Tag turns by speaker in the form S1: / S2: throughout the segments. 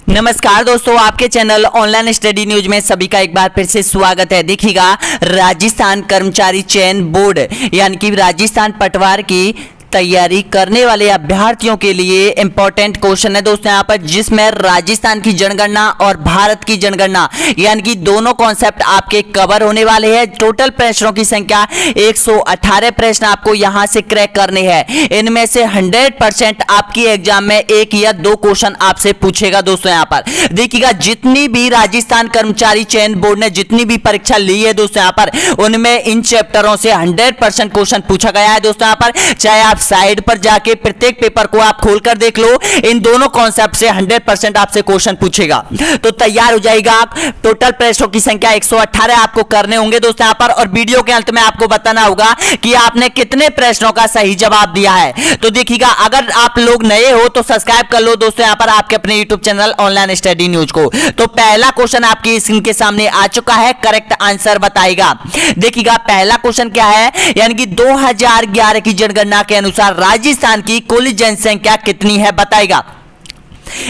S1: नमस्कार दोस्तों, आपके चैनल ऑनलाइन स्टडी न्यूज में सभी का एक बार फिर से स्वागत है। देखिएगा, राजस्थान कर्मचारी चयन बोर्ड यानी कि राजस्थान पटवार की तैयारी करने वाले अभ्यर्थियों के लिए इंपॉर्टेंट क्वेश्चन है दोस्तों यहाँ पर, जिसमें राजस्थान की जनगणना और भारत की जनगणना यानी कि दोनों कॉन्सेप्ट आपके कवर होने वाले हैं। टोटल प्रश्नों की संख्या 118 प्रश्न आपको यहाँ से क्रैक करने हैं। इनमें से 100% आपकी एग्जाम में एक या दो क्वेश्चन आपसे पूछेगा दोस्तों यहाँ पर। देखिएगा, जितनी भी राजस्थान कर्मचारी चयन बोर्ड ने जितनी भी परीक्षा ली है दोस्तों यहाँ पर, उनमें इन चैप्टरों से 100% क्वेश्चन पूछा गया है दोस्तों यहाँ पर। चाहे आप साइड पर जाके प्रत्येक पेपर को आप खोलकर देख लो, इन दोनों कॉन्सेप्ट से 100% आपसे क्वेश्चन पूछेगा। तो तैयार हो जाएगा आप। टोटल प्रश्नों की संख्या 118 आपको करने होंगे दोस्तों यहाँ पर, और वीडियो के अंत में आपको बताना होगा कि आपने कितने प्रश्नों का सही जवाब दिया है। तो देखिएगा, अगर आप लोग नए हो तो सब्सक्राइब कर लो दोस्तों यहाँ पर आपके अपने YouTube channel online study news को। तो पहला क्वेश्चन आपकी स्क्रीन के सामने आ चुका है, करेक्ट आंसर बताएगा। देखिएगा, पहला क्वेश्चन क्या है, यानी कि 2011 की जनगणना के अनुसार राजस्थान की कुल जनसंख्या कितनी है बताएगा।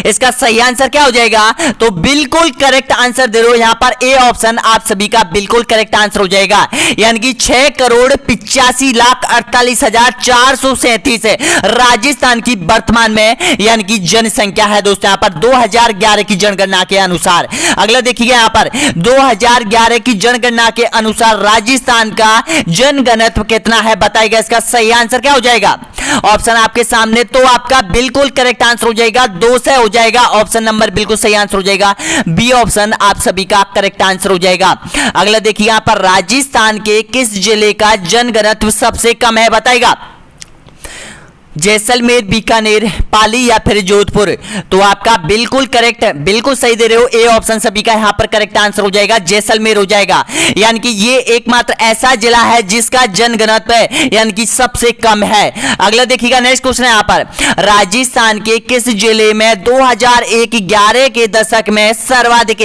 S1: इसका सही आंसर क्या हो जाएगा? तो बिल्कुल करेक्ट आंसर दे रहे हो यहां पर, ए ऑप्शन आप सभी का बिल्कुल करेक्ट आंसर हो जाएगा। यानी कि 6,85,48,437 है राजस्थान की वर्तमान में यानी कि जनसंख्या है दोस्तों यहां पर 2011 की जनगणना के अनुसार। अगला देखिए यहां पर 2011 की जनगणना के अनुसार राजस्थान का जनघनत्व कितना है बताएगा। इसका सही आंसर क्या हो जाएगा? ऑप्शन आपके सामने, तो आपका बिल्कुल करेक्ट आंसर हो जाएगा 2 से हो जाएगा। ऑप्शन नंबर बिल्कुल सही आंसर हो जाएगा, बी ऑप्शन आप सभी का करेक्ट आंसर हो जाएगा। अगला देखिए यहां पर, राजस्थान के किस जिले का जनघनत्व सबसे कम है बताएगा। जैसलमेर, बीकानेर, पाली या फिर जोधपुर। तो आपका बिल्कुल करेक्ट, बिल्कुल सही दे रहे हो, ए ऑप्शन सभी का यहां पर करेक्ट आंसर हो जाएगा, जैसलमेर हो जाएगा। यानी कि ये एकमात्र ऐसा जिला है जिसका जनघनत्व यानी कि सबसे कम है। अगला देखिएगा, नेक्स्ट क्वेश्चन है यहां पर, राजस्थान के किस जिले में 2011 के दशक में सर्वाधिक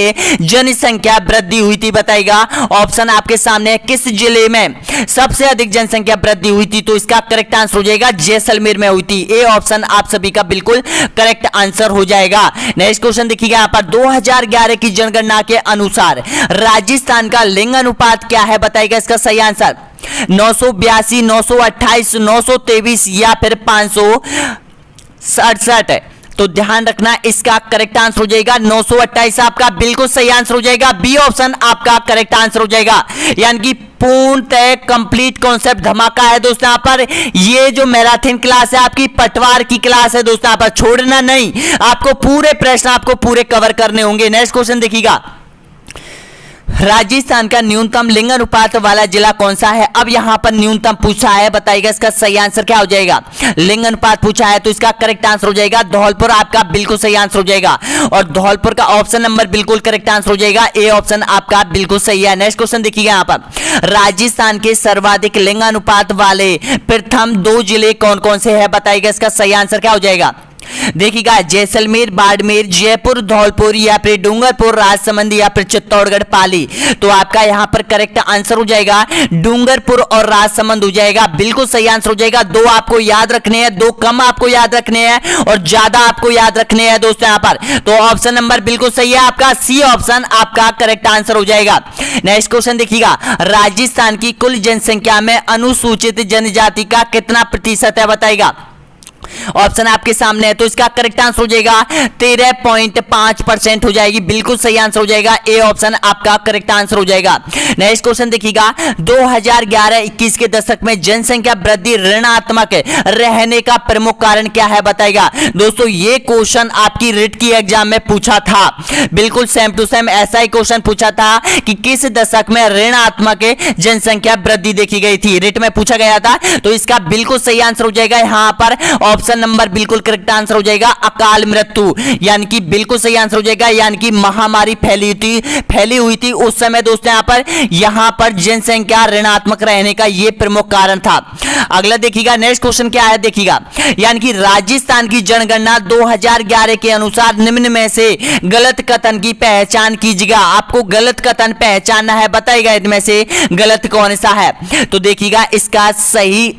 S1: जनसंख्या वृद्धि हुई थी बताएगा। ऑप्शन आपके सामने, किस जिले में सबसे अधिक जनसंख्या वृद्धि हुई थी, तो इसका करेक्ट आंसर हो जाएगा जैसलमेर में हुई थी। ए ऑप्शन आप सभी का बिल्कुल करेक्ट आंसर हो जाएगा। नेक्स्ट क्वेश्चन देखिएगा यहां पर, 2011 की जनगणना के अनुसार राजस्थान का लिंग अनुपात क्या है बताइएगा। इसका सही आंसर 982, 928, 923 या फिर 567। तो ध्यान रखना, इसका करेक्ट आंसर हो जाएगा 928 आपका बिल्कुल सही आंसर हो जाएगा, बी ऑप्शन आपका करेक्ट आंसर हो जाएगा। यानी कि पूर्णतः कंप्लीट कॉन्सेप्ट धमाका है दोस्तों यहाँ पर। ये जो मैराथन क्लास है आपकी पटवार की क्लास है दोस्तों यहाँ पर, छोड़ना नहीं, आपको पूरे प्रश्न आपको पूरे कवर करने होंगे। नेक्स्ट क्वेश्चन देखिएगा, राजस्थान का न्यूनतम लिंग अनुपात वाला जिला कौन सा है। अब यहां पर न्यूनतम पूछा है बताइएगा, इसका सही आंसर क्या हो जाएगा। लिंग अनुपात पूछा है तो इसका करेक्ट आंसर हो जाएगा धौलपुर, आपका बिल्कुल सही आंसर हो जाएगा, और धौलपुर का ऑप्शन नंबर बिल्कुल करेक्ट आंसर हो जाएगा, ए ऑप्शन आपका बिल्कुल सही है। नेक्स्ट क्वेश्चन देखिएगा यहां पर, राजस्थान के सर्वाधिक लिंग अनुपात वाले प्रथम 2 जिले कौन कौन से है बताइएगा। इसका सही आंसर क्या हो जाएगा। देखिएगा, जैसलमेर, बाड़मेर, जयपुर, धौलपुर या फिर डूंगरपुर, राजसमंद या फिर चित्तौड़गढ़, पाली। तो आपका यहां पर करेक्ट आंसर हो जाएगा डूंगरपुर और राजसमंद हो जाएगा, बिल्कुल सही आंसर हो जाएगा। 2 आपको याद रखने हैं, 2 कम आपको याद रखने हैं और ज्यादा आपको याद रखने हैं दोस्तों यहां पर। तो ऑप्शन नंबर बिल्कुल सही है आपका, सी ऑप्शन आपका करेक्ट आंसर हो जाएगा। नेक्स्ट क्वेश्चन देखिएगा, राजस्थान की कुल जनसंख्या में अनुसूचित जनजाति का कितना प्रतिशत है बताएगा। ऑप्शन आपके सामने है तो इसका करेक्ट आंसर हो जाएगा 13.5% हो जाएगी, बिल्कुल सही आंसर हो जाएगा, ए ऑप्शन आपका करेक्ट आंसर हो जाएगा। नेक्स्ट क्वेश्चन देखिएगा, 2011-21 के दशक में जनसंख्या वृद्धि ऋणात्मक रहने का प्रमुख कारण क्या है बताएगा। दोस्तों ये क्वेश्चन आपकी रिट की एग्जाम में पूछा था, बिल्कुल सेम टू सेम ऐसा ही क्वेश्चन पूछा था कि किस दशक में ऋणात्मक जनसंख्या वृद्धि देखी गई थी, रिट में पूछा गया था। तो इसका बिल्कुल सही आंसर हो जाएगा यहां पर, ऑप्शन नंबर बिल्कुल करेक्ट आंसर हो जाएगा अकाल मृत्यु, यानी कि बिल्कुल सही आंसर हो जाएगा। यानी कि महामारी फैली हुई थी उस समय दोस्तों यहां पर जनसंख्या ऋणात्मक रहने का यह प्रमुख कारण था। अगला देखिएगा, नेक्स्ट क्वेश्चन क्या है देखिएगा, यानी कि राजस्थान की जनगणना 2011 के अनुसार निम्न में से गलत कथन की पहचान कीजिएगा। आपको गलत कथन पहचानना है बताइएगा, इनमें से गलत कौन सा है। तो देखिएगा, इसका सही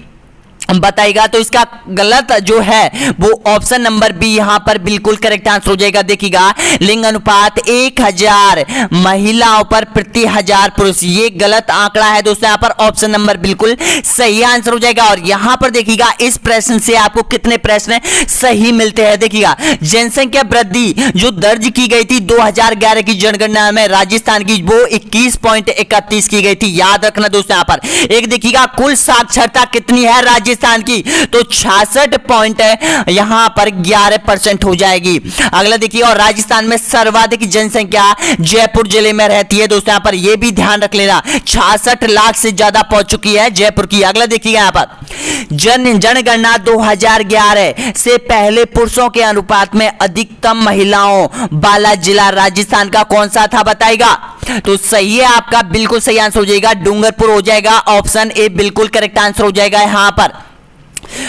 S1: बताएगा। तो इसका गलत जो है वो ऑप्शन नंबर बी यहां पर बिल्कुल करेक्ट आंसर हो जाएगा। देखिएगा लिंग अनुपात 1000 महिलाओं पर प्रति 1000 पुरुष, ये गलत आंकड़ा है दोस्तों। यहां पर ऑप्शन नंबर बिल्कुल सही आंसर हो जाएगा। और यहां पर देखिएगा इस प्रश्न से आपको कितने प्रश्न सही मिलते हैं। देखिएगा जनसंख्या वृद्धि जो दर्ज की गई थी 2011 की जनगणना में राजस्थान की, वो 21.31 की गई थी। याद रखना दोस्तों। यहां पर एक देखिएगा कुल साक्षरता कितनी है राजस्थान की, तो 66 पॉइंट यहां पर 11% हो जाएगी। अगला देखिए, और राजस्थान में सर्वाधिक जनसंख्या जयपुर जिले में रहती है दोस्तों। यहां पर यह भी ध्यान रख लेना, 66 लाख से ज्यादा पहुंच चुकी है जयपुर की। अगला देखिएगा यहां पर जनगणना 2011 से पहले पुरुषों के अनुपात में अधिकतम महिलाओं वाला जिला राजस्थान का कौन सा था बताएगा। तो सही है आपका, बिल्कुल सही आंसर हो जाएगा डूंगरपुर हो जाएगा। ऑप्शन ए बिल्कुल करेक्ट आंसर हो जाएगा यहां पर।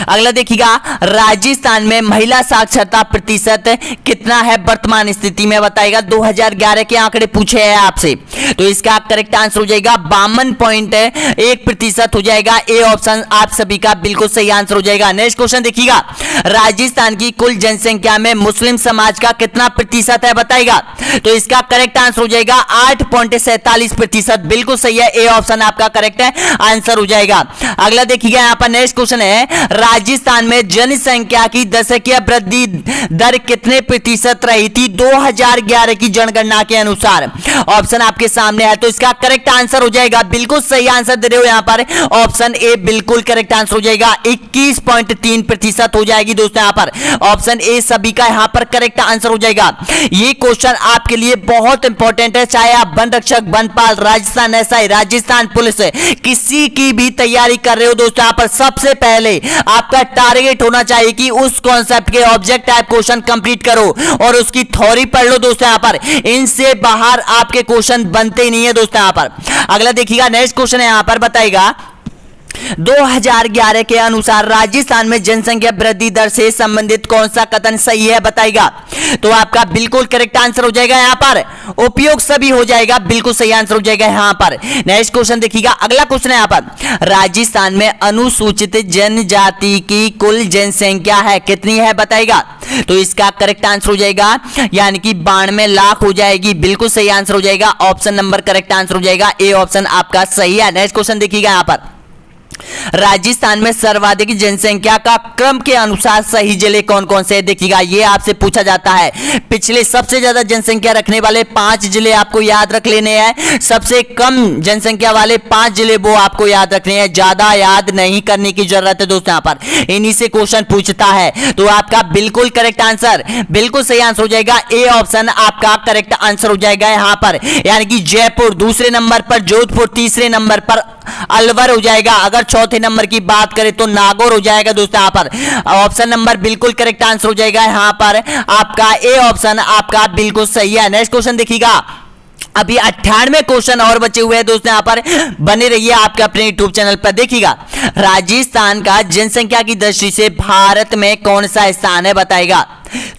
S1: अगला देखिएगा राजस्थान में महिला साक्षरता प्रतिशत कितना है वर्तमान स्थिति में बताएगा। 2011 के आंकड़े पूछे हैं आपसे, तो इसका करेक्ट आंसर हो जाएगा 52.1% हो जाएगा। ए ऑप्शन आप सभी का बिल्कुल सही आंसर हो जाएगा। नेक्स्ट क्वेश्चन देखिएगा राजस्थान की कुल जनसंख्या में मुस्लिम समाज का कितना प्रतिशत है बताएगा। तो इसका करेक्ट आंसर हो जाएगा 8.47%, बिल्कुल सही है। ए ऑप्शन आपका करेक्ट है आंसर हो जाएगा। अगला देखिएगा यहां पर नेक्स्ट क्वेश्चन है राजस्थान में जनसंख्या की दशकीय वृद्धि दर कितने प्रतिशत रही थी 2011 की जनगणना के अनुसार। ऑप्शन आपके सामने है, तो इसका करेक्ट आंसर हो जाएगा, बिल्कुल सही आंसर दे रहे हो यहां पर, ऑप्शन ए बिल्कुल करेक्ट आंसर हो जाएगा 21.3% हो जाएगी दोस्तों। यहां पर ऑप्शन ए सभी का यहां पर करेक्ट आंसर हो जाएगा। ये क्वेश्चन आपके लिए बहुत इंपॉर्टेंट है, चाहे आप वन रक्षक, वनपाल, राजस्थान एसआई, राजस्थान पुलिस किसी की भी तैयारी कर रहे हो दोस्तों। यहां पर सबसे पहले आपका टारगेट होना चाहिए कि उस कॉन्सेप्ट के ऑब्जेक्ट टाइप क्वेश्चन कंप्लीट करो और उसकी थ्योरी पढ़ लो दोस्तों। यहां पर इनसे बाहर आपके क्वेश्चन बनते ही नहीं है दोस्तों। यहां पर अगला देखिएगा नेक्स्ट क्वेश्चन है, यहां पर बताएगा 2011 के अनुसार राजस्थान में जनसंख्या वृद्धि दर से संबंधित कौन सा कथन सही है बताएगा। तो आपका बिल्कुल करेक्ट आंसर हो जाएगा यहां पर उपयोग सभी हो जाएगा, बिल्कुल सही आंसर हो जाएगा यहां पर। नेक्स्ट क्वेश्चन देखिएगा, अगला क्वेश्चन है यहां पर राजस्थान में अनुसूचित जनजाति की कुल जनसंख्या है कितनी है बताएगा। तो इसका करेक्ट आंसर हो जाएगा यानी कि 92 लाख हो जाएगी, बिल्कुल सही आंसर हो जाएगा। ऑप्शन नंबर करेक्ट आंसर हो जाएगा, ए ऑप्शन आपका सही है। नेक्स्ट क्वेश्चन देखिएगा यहां पर राजस्थान में सर्वाधिक जनसंख्या का क्रम के अनुसार सही जिले कौन कौन से देखिएगा, ये आपसे पूछा जाता है। पिछले सबसे ज्यादा जनसंख्या रखने वाले 5 जिले आपको याद रख लेने हैं, सबसे कम जनसंख्या वाले 5 जिले वो आपको याद रखने हैं, ज्यादा याद नहीं करने की जरूरत है दोस्तों। यहां पर इन्हीं से क्वेश्चन पूछता है, तो आपका बिल्कुल करेक्ट आंसर, बिल्कुल सही आंसर हो जाएगा, ए ऑप्शन आपका करेक्ट आंसर हो जाएगा यहां पर। यानी कि जयपुर दूसरे नंबर पर, जोधपुर तीसरे नंबर पर, अलवर हो जाएगा। अगर चौथे नंबर की बात करें तो नागौर हो जाएगा दोस्तों। यहां पर ऑप्शन नंबर बिल्कुल करेक्ट आंसर हो जाएगा यहां पर आपका, ए ऑप्शन आपका बिल्कुल सही है। नेक्स्ट क्वेश्चन देखिएगा, अभी 98 क्वेश्चन और बचे हुए हैं दोस्तों, यहां पर बने रहिए आपके अपने यूट्यूब चैनल पर। देखिएगा राजस्थान का जनसंख्या की दृष्टि से भारत में कौन सा स्थान है बताएगा।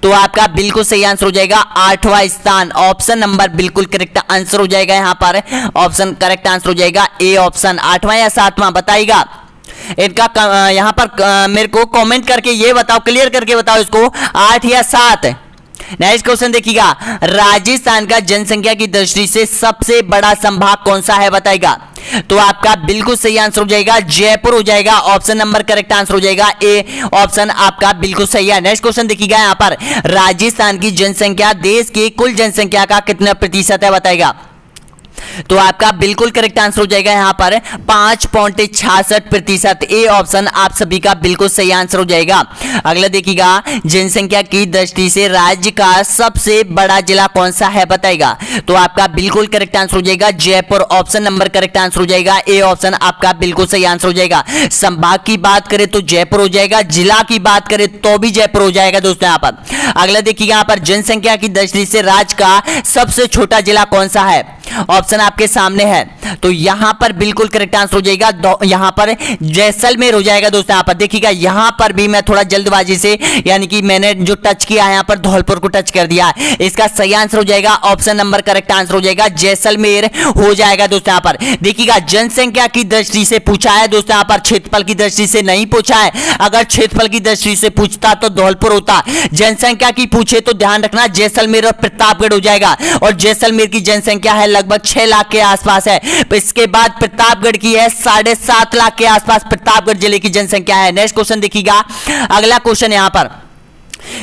S1: तो आपका बिल्कुल सही आंसर हो जाएगा 8वां स्थान, ऑप्शन नंबर बिल्कुल करेक्ट आंसर हो जाएगा यहां पर, ऑप्शन करेक्ट आंसर हो जाएगा ए ऑप्शन 8वां या 7वां बताइएगा। इनका यहां पर मेरे को कमेंट करके ये बताओ, क्लियर करके बताओ इसको 8 या 7। नेक्स्ट क्वेश्चन देखिएगा, राजस्थान का जनसंख्या की दृष्टि से सबसे बड़ा संभाग कौन सा है बताएगा। तो आपका बिल्कुल सही आंसर हो जाएगा जयपुर हो जाएगा, ऑप्शन नंबर करेक्ट आंसर हो जाएगा, ए ऑप्शन आपका बिल्कुल सही है। नेक्स्ट क्वेश्चन देखिएगा, यहां पर राजस्थान की जनसंख्या देश की कुल जनसंख्या का कितना प्रतिशत है बताएगा। तो आपका बिल्कुल करेक्ट आंसर हो जाएगा यहां पर 5.66%, ए ऑप्शन आप सभी का बिल्कुल सही आंसर हो जाएगा। अगला देखिएगा, जनसंख्या की दृष्टि से राज्य का सबसे बड़ा जिला कौन सा है बताएगा। तो आपका बिल्कुल करेक्ट आंसर हो जाएगा Jaipur, option number correct answer हो जाएगा, ए ऑप्शन आपका बिल्कुल सही आंसर हो जाएगा। संभाग की बात करें तो जयपुर हो जाएगा, जिला की बात करें तो भी जयपुर हो जाएगा दोस्तों यहां पर। अगला देखिएगा, यहां पर जनसंख्या की दृष्टि से राज्य का सबसे छोटा जिला कौन सा है। ऑप्शन आपके सामने है, तो यहां पर बिल्कुल करेक्ट आंसर हो जाएगा, यहां पर जैसलमेर हो जाएगा दोस्तों। यहां पर देखिएगा, यहां पर भी मैं थोड़ा जल्दबाजी से यानी कि मैंने जो टच किया है यहां पर धौलपुर को टच कर दिया। इसका सही आंसर हो जाएगा ऑप्शन नंबर करेक्ट आंसर हो जाएगा जैसलमेर हो जाएगा दोस्तों। यहां पर देखिएगा, जनसंख्या की दृष्टि से पूछा है दोस्तों, यहां पर क्षेत्रफल की दृष्टि से नहीं पूछा है। अगर क्षेत्रफल की दृष्टि से पूछता तो धौलपुर होता, जनसंख्या की पूछे तो ध्यान रखना जैसलमेर और प्रतापगढ़ हो जाएगा। और जैसलमेर की जनसंख्या है लगभग 6 लाख के आसपास है। इसके बाद प्रतापगढ़ की है 7.5 लाख के आसपास प्रतापगढ़ जिले की जनसंख्या है। नेक्स्ट क्वेश्चन देखिएगा, अगला क्वेश्चन यहां पर,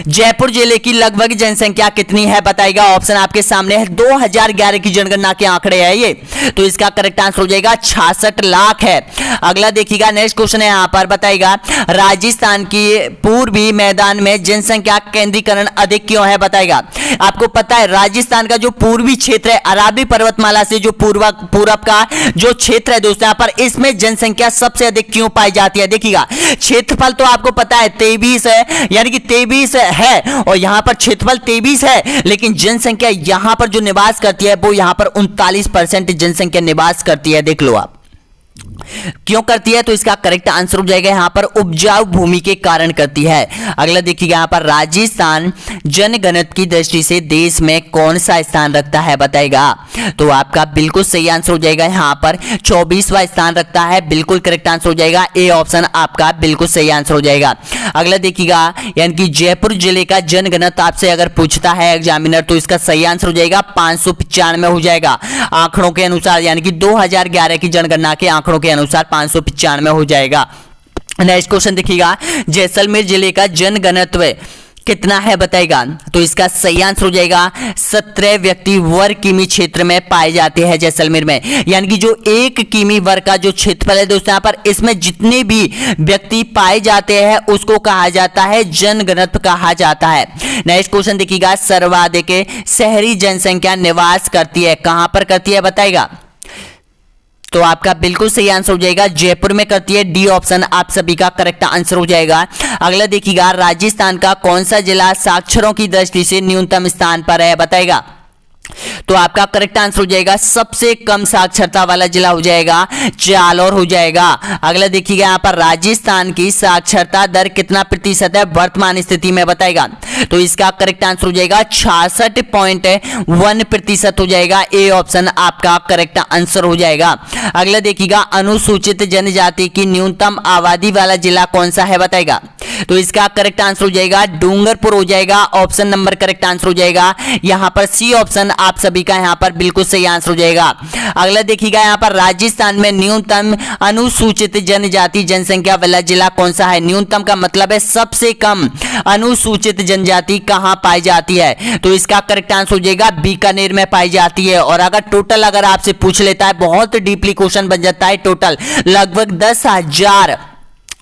S1: जयपुर जिले की लगभग जनसंख्या कितनी है बताएगा। ऑप्शन आपके सामने है, 2011 की जनगणना के आंकड़े हैं ये, तो इसका करेक्ट आंसर हो जाएगा 66 लाख है। अगला देखिएगा, नेक्स्ट क्वेश्चन है यहां पर, बताएगा राजस्थान की पूर्वी मैदान में जनसंख्या केंद्रीकरण अधिक क्यों है बताएगा। आपको पता है राजस्थान का जो पूर्वी क्षेत्र है, अरावली पर्वतमाला से जो पूरब का जो क्षेत्र है दोस्तों, यहां पर इसमें जनसंख्या सबसे अधिक क्यों पाई जाती है। देखिएगा, क्षेत्रफल तो आपको पता है 23 है, यानी कि 23 है और यहां पर क्षेत्रफल 23 है, लेकिन जनसंख्या यहां पर जो निवास करती है वो यहां पर 39% जनसंख्या निवास करती है। देख लो आप क्यों करती है, तो इसका करेक्ट आंसर हो जाएगा यहां पर उपजाऊ भूमि के कारण करती है। अगला देखिएगा, यहां पर राजस्थान जनगणना की दृष्टि से देश में कौन सा स्थान रखता है बताएगा। तो आपका बिल्कुल सही आंसर हो जाएगा यहां पर 24वां स्थान रखता है, बिल्कुल करेक्ट आंसर हो जाएगा। ए ऑप्शन आपका बिल्कुल सही आंसर हो जाएगा। अगला देखिएगा, यानी कि जयपुर जिले का जनगणना आपसे अगर पूछता है एग्जामिनर, तो इसका सही आंसर हो जाएगा 595 हो जाएगा आंकड़ों के अनुसार, यानी कि 2011 की जनगणना के आंकड़ों के अनुसार 595 हो जाएगा। नेक्स्ट क्वेश्चन देखिएगा, जैसलमेर जिले का जनघनत्व कितना है बताएगा। तो इसका सही आंसर हो जाएगा 17 व्यक्ति वर्ग किमी क्षेत्र में पाए जाते हैं जैसलमेर में, यानी कि जो 1 किमी वर्ग का जो क्षेत्रफल है दोस्तों, यहाँ पर इसमें जितने भी व्यक्ति पाए जाते हैं उसको कहा जाता है जनघनत्व कहा जाता है। नेक्स्ट क्वेश्चन देखिएगा, सर्वाधिक शहरी जनसंख्या निवास करती है, कहां पर करती है बताएगा। तो आपका बिल्कुल सही आंसर हो जाएगा जयपुर में करती है, डी ऑप्शन आप सभी का करेक्ट आंसर हो जाएगा। अगला देखिएगा, राजस्थान का कौन सा जिला साक्षरों की दृष्टि से न्यूनतम स्थान पर है बताएगा। तो आपका करेक्ट आंसर हो जाएगा सबसे कम साक्षरता वाला जिला हो जाएगा जालौर हो जाएगा। अगला देखिएगा, यहाँ पर राजस्थान की साक्षरता दर कितना प्रतिशत है वर्तमान स्थिति में बताएगा। तो इसका करेक्ट आंसर हो जाएगा 66.1% हो जाएगा। ए ऑप्शन आपका करेक्ट आंसर हो जाएगा। अगला देखिएगा, अनुसूचित जनजाति की न्यूनतम आबादी वाला जिला कौन सा है बताएगा। तो इसका करेक्ट आंसर हो जाएगा डूंगरपुर हो जाएगा, ऑप्शन नंबर करेक्ट आंसर हो जाएगा। यहां पर सी ऑप्शन आप सभी का यहां पर बिल्कुल सही आंसर हो जाएगा। अगला देखिएगा, यहां पर राजस्थान में न्यूनतम अनुसूचित जनजाति जनसंख्या वाला जिला कौन सा है। न्यूनतम का मतलब है सबसे कम अनुसूचित जनजाति कहां पाई जाती है। तो इसका करेक्ट आंसर हो जाएगा बीकानेर में पाई जाती है। और अगर टोटल अगर आपसे पूछ लेता है, बहुत डीपली क्वेश्चन बन जाता है, टोटल लगभग 10,000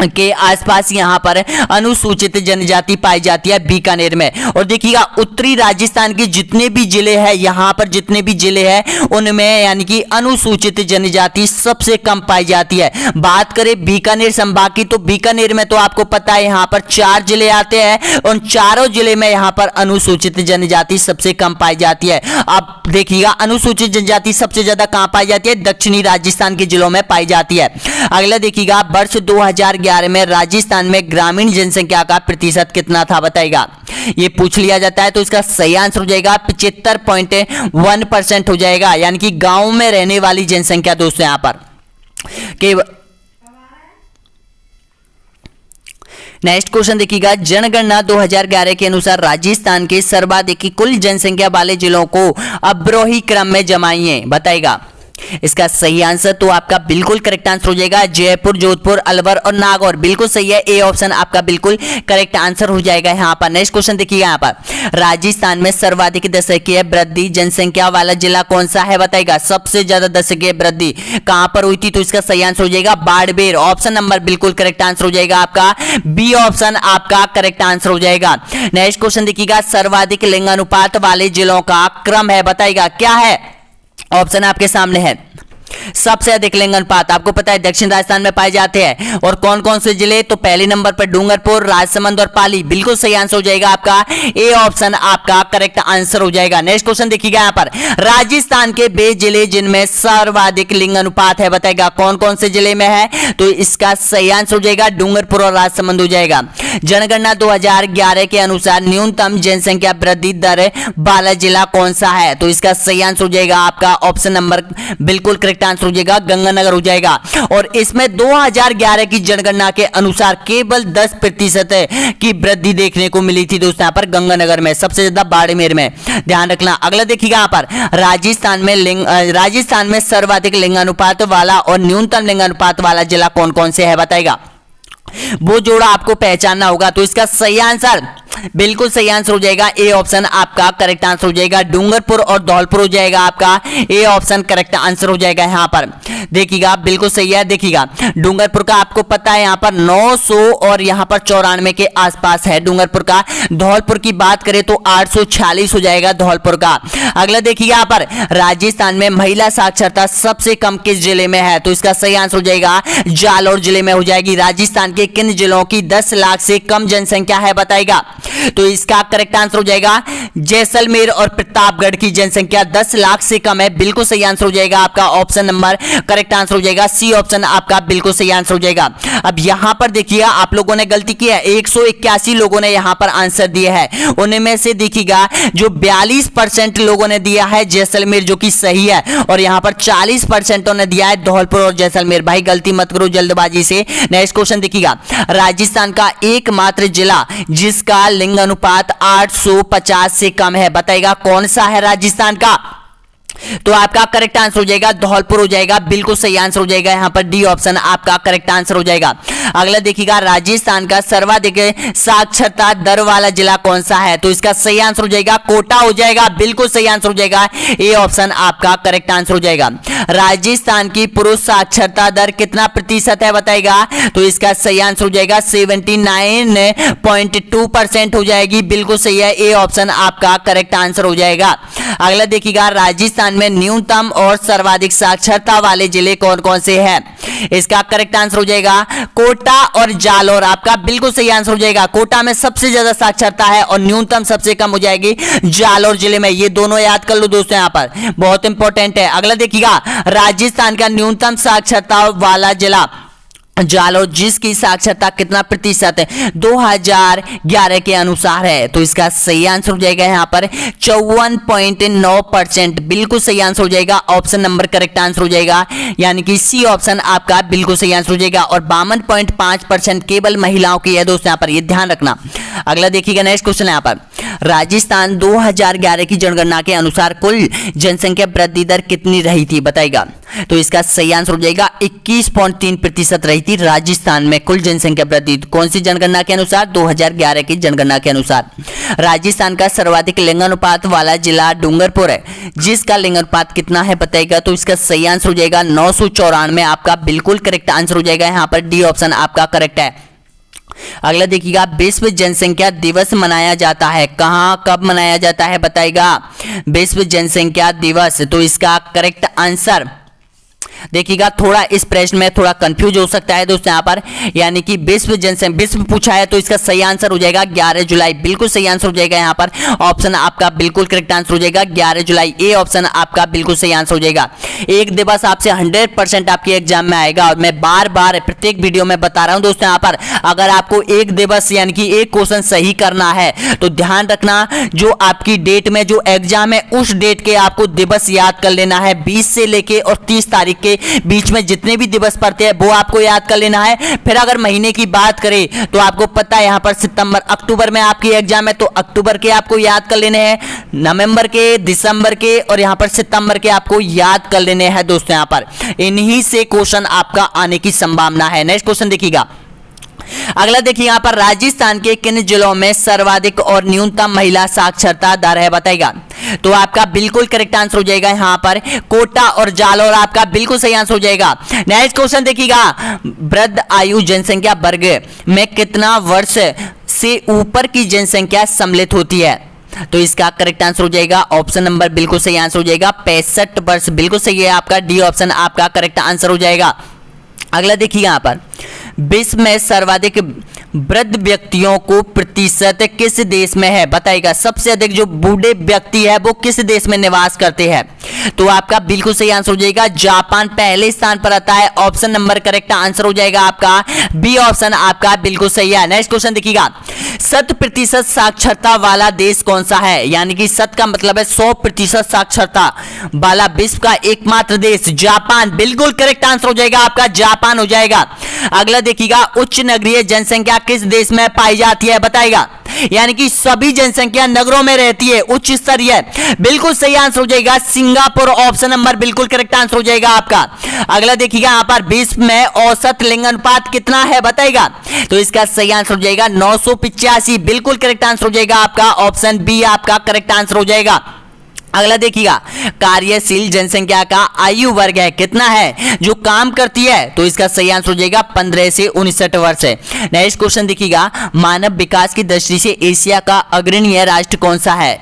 S1: के आसपास यहां पर अनुसूचित जनजाति पाई जाती है बीकानेर में। और देखिएगा, उत्तरी राजस्थान के जितने भी जिले हैं, यहां पर जितने भी जिले हैं उनमें यानी कि अनुसूचित जनजाति सबसे कम पाई जाती है। बात करें बीकानेर संभाग की, तो बीकानेर में तो आपको पता है यहां पर 4 जिले आते हैं, उन चारों जिले में यहां पर अनुसूचित जनजाति सबसे कम पाई जाती है। अब देखिएगा, अनुसूचित जनजाति सबसे ज्यादा कहां पाई जाती है, दक्षिणी राजस्थान के जिलों में पाई जाती है। अगला देखिएगा, वर्ष 2011 में राजस्थान में ग्रामीण जनसंख्या का प्रतिशत कितना था बताएगा। ये पूछ लिया जाता है, तो इसका सही आंसर हो जाएगा 75.1% हो जाएगा, यानी कि गांव में रहने वाली जनसंख्या दोस्तों यहां पर के। नेक्स्ट क्वेश्चन देखिएगा, जनगणना 2011 के अनुसार राजस्थान के सर्वाधिक कुल जनसंख्या वाले जिलों को अवरोही क्रम में जमाइए बताएगा। इसका सही आंसर तो आपका बिल्कुल करेक्ट आंसर हो जाएगा जयपुर, जोधपुर, अलवर और नागौर। बिल्कुल सही है, ए ऑप्शन आपका बिल्कुल करेक्ट आंसर हो जाएगा यहाँ पर। नेक्स्ट क्वेश्चन देखिएगा, यहाँ पर राजस्थान में सर्वाधिक दशकीय वृद्धि जनसंख्या वाला जिला कौन सा है बताएगा। सबसे ज्यादा दशकीय वृद्धि कहां पर हुई थी, तो इसका सही आंसर हो जाएगा बाड़मेर। ऑप्शन नंबर बिल्कुल करेक्ट आंसर हो जाएगा आपका बी ऑप्शन आपका करेक्ट आंसर हो जाएगा। नेक्स्ट क्वेश्चन देखिएगा, सर्वाधिक लिंगानुपात वाले जिलों का क्रम है बताएगा, क्या है। ऑप्शन आपके सामने है, सबसे अधिक लिंग अनुपात आपको पता है दक्षिण राजस्थान में पाए जाते हैं। और कौन कौन से जिले, तो पहले नंबर पर डूंगरपुर, राजसमंद और पाली। बिल्कुल सही आंसर हो जाएगा आपका ए ऑप्शन आपका करेक्ट आंसर हो जाएगा। नेक्स्ट क्वेश्चन देखिएगा यहां पर, राजस्थान के वे जिले जिनमें सर्वाधिक लिंग अनुपात है, बताएगा कौन कौन से जिले में है, तो इसका सही आंसर हो जाएगा डूंगरपुर और राजसमंद हो जाएगा। जनगणना 2011 के अनुसार न्यूनतम जनसंख्या वृद्धि दर वाला जिला कौन सा है, तो इसका सही आंसर हो जाएगा आपका ऑप्शन नंबर बिल्कुल करेक्ट आंसर हो जाएगा गंगानगर हो जाएगा। और इसमें 2011 की जनगणना के अनुसार केवल 10% की वृद्धि देखने को मिली थी दोस्तों यहां पर गंगानगर में, सबसे ज्यादा बाड़मेर में, ध्यान रखना। अगला देखिएगा यहां पर, राजस्थान में सर्वाधिक लिंगानुपात वाला और न्यूनतम लिंगानुपात वाला जिला कौन कौन से है, बताएगा। वो जोड़ा आपको पहचानना होगा, तो इसका सही आंसर बिल्कुल सही आंसर हो जाएगा ए ऑप्शन आपका करेक्ट आंसर हो जाएगा डूंगरपुर और धौलपुर हो जाएगा आपका ए ऑप्शन करेक्ट आंसर हो जाएगा। यहां पर देखिएगा बिल्कुल सही है। देखिएगा डूंगरपुर का आपको पता है यहां पर 900 और यहां पर 94 के आसपास है डूंगरपुर का। धौलपुर की बात करें तो 846 हो जाएगा धौलपुर का। अगला देखिएगा यहां पर, राजस्थान में महिला साक्षरता सबसे कम किस जिले में है, तो इसका सही आंसर हो जाएगा जालौर जिले में हो जाएगी। राजस्थान के किन जिलों की 10 लाख से कम जनसंख्या है, बताएगा। तो इसका करेक्ट आंसर हो जाएगा जैसलमेर और प्रतापगढ़ की जनसंख्या 10 लाख से कम है। बिल्कुल सही आंसर हो जाएगा आपका ऑप्शन नंबर करेक्ट आंसर हो जाएगा सी ऑप्शन आपका बिल्कुल सही आंसर हो जाएगा। अब यहां पर देखिएगा आप लोगों ने गलती की है, 181 लोगों ने यहां पर आंसर दिए हैं। उनमें से देखिएगा जो 42% लोगों ने दिया है जैसलमेर, जो कि सही है, और यहां पर 40% ने दिया है धौलपुर और जैसलमेर। भाई गलती मत करो जल्दबाजी से। नेक्स्ट क्वेश्चन देखिएगा, राजस्थान का एकमात्र जिला जिसका लिंग अनुपात 850 से कम है, बताएगा कौन सा है राजस्थान का, तो आपका करेक्ट आंसर हो जाएगा धौलपुर हो जाएगा। बिल्कुल सही आंसर हो जाएगा यहां पर डी ऑप्शन आपका करेक्ट आंसर हो जाएगा। अगला देखिएगा, राजस्थान का सर्वाधिक साक्षरता दर वाला जिला कौन सा है, तो इसका सही आंसर हो जाएगा कोटा हो जाएगा। बिल्कुल सही आंसर हो जाएगा ए ऑप्शन आपका करेक्ट आंसर हो जाएगा। राजस्थान की पुरुष साक्षरता दर कितना प्रतिशत है, बताएगा, तो इसका सही आंसर हो जाएगा 79.2% हो जाएगी। बिल्कुल सही है, ए ऑप्शन आपका करेक्ट आंसर हो जाएगा। अगला देखिएगा, राजस्थान में न्यूनतम और सर्वाधिक साक्षरता वाले जिले कौन कौन से हैं, इसका करेक्ट आंसर हो जाएगा कोटा और जालौर। आपका बिल्कुल सही आंसर हो जाएगा। कोटा में सबसे ज्यादा साक्षरता है और न्यूनतम सबसे कम हो जाएगी जालौर जिले में। ये दोनों याद कर लो दोस्तों, यहां पर बहुत इंपॉर्टेंट है। अगला देखिएगा, राजस्थान का न्यूनतम साक्षरता वाला जिला जालौर, जिसकी साक्षरता कितना प्रतिशत है 2011 के अनुसार है, तो इसका सही आंसर हो जाएगा यहां पर 54.9%। बिल्कुल सही आंसर हो जाएगा, ऑप्शन नंबर करेक्ट आंसर हो जाएगा, यानी कि सी ऑप्शन आपका बिल्कुल सही आंसर हो जाएगा। और 52.5% केवल महिलाओं की है दोस्तों, यहां पर ये ध्यान रखना। अगला देखिएगा, नेक्स्ट क्वेश्चन यहां पर, राजस्थान 2011 की जनगणना के अनुसार कुल जनसंख्या वृद्धि दर कितनी रही थी, बताएगा, तो इसका सही आंसर हो जाएगा 21.3% रही थी राजस्थान में कुल जनसंख्या वृद्धि। कौन सी जनगणना के अनुसार, 2011 की जनगणना के अनुसार। राजस्थान का सर्वाधिक लिंगानुपात वाला जिला डूंगरपुर है, जिसका लिंगानुपात कितना है, बताएगा, तो इसका सही आंसर हो जाएगा 994। आपका बिल्कुल करेक्ट आंसर हो जाएगा, यहां पर डी ऑप्शन आपका करेक्ट है। अगला देखिएगा, विश्व जनसंख्या दिवस मनाया जाता है कहां, कब मनाया जाता है, बताएगा, विश्व जनसंख्या दिवस, तो इसका करेक्ट आंसर देखिएगा। थोड़ा इस प्रश्न में थोड़ा कंफ्यूज हो सकता है दोस्तों यहां पर, यानी कि विश्व पूछा है, तो इसका सही आंसर हो जाएगा 11 जुलाई। बिल्कुल सही आंसर हो जाएगा यहां पर, ऑप्शन आपका बिल्कुल करेक्ट आंसर हो जाएगा 11 जुलाई। ए ऑप्शन आपका बिल्कुल सही आंसर हो जाएगा। एक दिवस आपसे 100% आपके एग्जाम में आएगा, और मैं बार बार प्रत्येक वीडियो में बता रहा हूं दोस्तों यहां पर, अगर आपको एक दिवस यानी कि एक क्वेश्चन सही करना है तो ध्यान रखना, जो आपकी डेट में जो एग्जाम है उस डेट के आपको दिवस याद कर लेना है। 20 से लेके और 30 तारीख के बीच में जितने भी दिवस पड़ते हैं वो आपको याद कर लेना है। फिर अगर महीने की बात करें तो आपको पता है यहां पर सितंबर अक्टूबर में आपकी एग्जाम है, तो अक्टूबर के आपको याद कर लेने हैं, नवंबर के, दिसंबर के और यहां पर सितंबर के आपको याद कर लेने हैं दोस्तों। यहां पर इन्हीं से क्वेश्चन आपका आने की संभावना है। नेक्स्ट क्वेश्चन देखिएगा, अगला देखिए यहां पर, राजस्थान के किन जिलों में सर्वाधिक और न्यूनतम महिला साक्षरता दर है, बताएगा, तो आपका बिल्कुल करेक्ट आंसर हो जाएगा यहां पर कोटा और जालौर। आपका बिल्कुल सही आंसर हो जाएगा। नेक्स्ट क्वेश्चन देखिएगा, वृद्ध आयु जनसंख्या वर्ग में कितना वर्ष से ऊपर की जनसंख्या सम्मिलित होती है, तो इसका करेक्ट आंसर हो जाएगा ऑप्शन नंबर बिल्कुल सही आंसर हो जाएगा 65 वर्ष। बिल्कुल सही है आपका डी ऑप्शन आपका करेक्ट आंसर हो जाएगा। अगला देखिए यहाँ पर विश्व में सर्वाधिक वृद्ध व्यक्तियों को प्रतिशत किस देश में है बताइएगा। सबसे अधिक जो बूढ़े व्यक्ति है वो किस देश में निवास करते हैं, तो आपका बिल्कुल सही आंसर हो जाएगा जापान पहले स्थान पर आता है। ऑप्शन नंबर करेक्ट आंसर हो जाएगा आपका बी ऑप्शन आपका बिल्कुल सही है। नेक्स्ट क्वेश्चन देखिएगा 100% साक्षरता वाला देश कौन सा है, यानी कि 100 का मतलब है 100% साक्षरता वाला विश्व का एकमात्र देश जापान। बिल्कुल करेक्ट आंसर हो जाएगा आपका जापान हो जाएगा। अगला देखिएगा उच्च नगरीय जनसंख्या किस देश में पाई जाती है बताएगा, यानी कि सभी जनसंख्या नगरों में रहती है उच्च स्तरीय। बिल्कुल सही आंसर हो जाएगा सिंगापुर। ऑप्शन नंबर बिल्कुल करेक्ट आंसर हो जाएगा आपका। अगला देखिएगा यहां पर विश्व में औसत लिंग अनुपात कितना है बताएगा, तो इसका सही आंसर हो जाएगा 985। बिल्कुल करेक्ट आंसर हो जाएगा आपका ऑप्शन बी आपका करेक्ट आंसर हो जाएगा। अगला देखिएगा कार्यशील जनसंख्या का आयु वर्ग है कितना है जो काम करती है, तो इसका सही आंसर हो जाएगा 15 से 59 वर्ष है। नेक्स्ट क्वेश्चन देखिएगा मानव विकास की दृष्टि से एशिया का अग्रणीय राष्ट्र कौन सा है,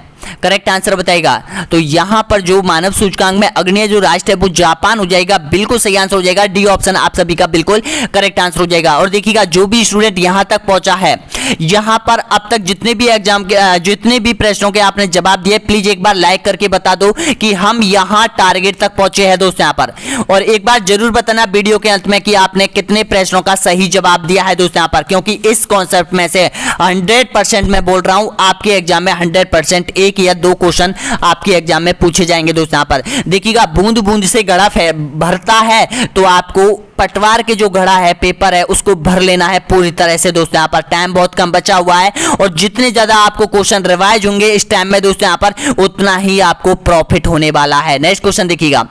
S1: करेक्ट आंसर बताएगा। तो यहां पर जो मानव सूचकांक में अग्रणीय जो राष्ट्र है वो जापान हो जाएगा। बिल्कुल सही आंसर हो जाएगा डी ऑप्शन आप सभी का बिल्कुल करेक्ट आंसर हो जाएगा। और देखिएगा जो भी स्टूडेंट यहां तक पहुंचा है, यहां पर अब तक जितने भी एग्जाम के जितने भी प्रश्नों के आपने जवाब दिए, प्लीज एक बार लाइक करके बता दो कि हम यहां टारगेट तक पहुंचे हैं दोस्तों यहां पर। और एक बार जरूर बताना वीडियो के अंत में कि आपने कितने प्रश्नों का सही जवाब दिया है दोस्तों यहां पर, क्योंकि इस कॉन्सेप्ट में से 100% मैं बोल रहा हूं आपके एग्जाम में 100% एक या दो क्वेश्चन आपके एग्जाम में पूछे जाएंगे दोस्तों यहां पर। देखिएगा बूंद बूंद से घड़ा भरता है, तो आपको पटवार के जो घड़ा है पेपर है उसको भर लेना है पूरी तरह से दोस्तों। यहां पर टाइम बहुत कम बचा हुआ है और जितने ज्यादा आपको क्वेश्चन रिवाइज होंगे इस टाइम में दोस्तों यहां पर उतना ही आपको प्रॉफिट होने वाला है। नेक्स्ट क्वेश्चन देखिएगा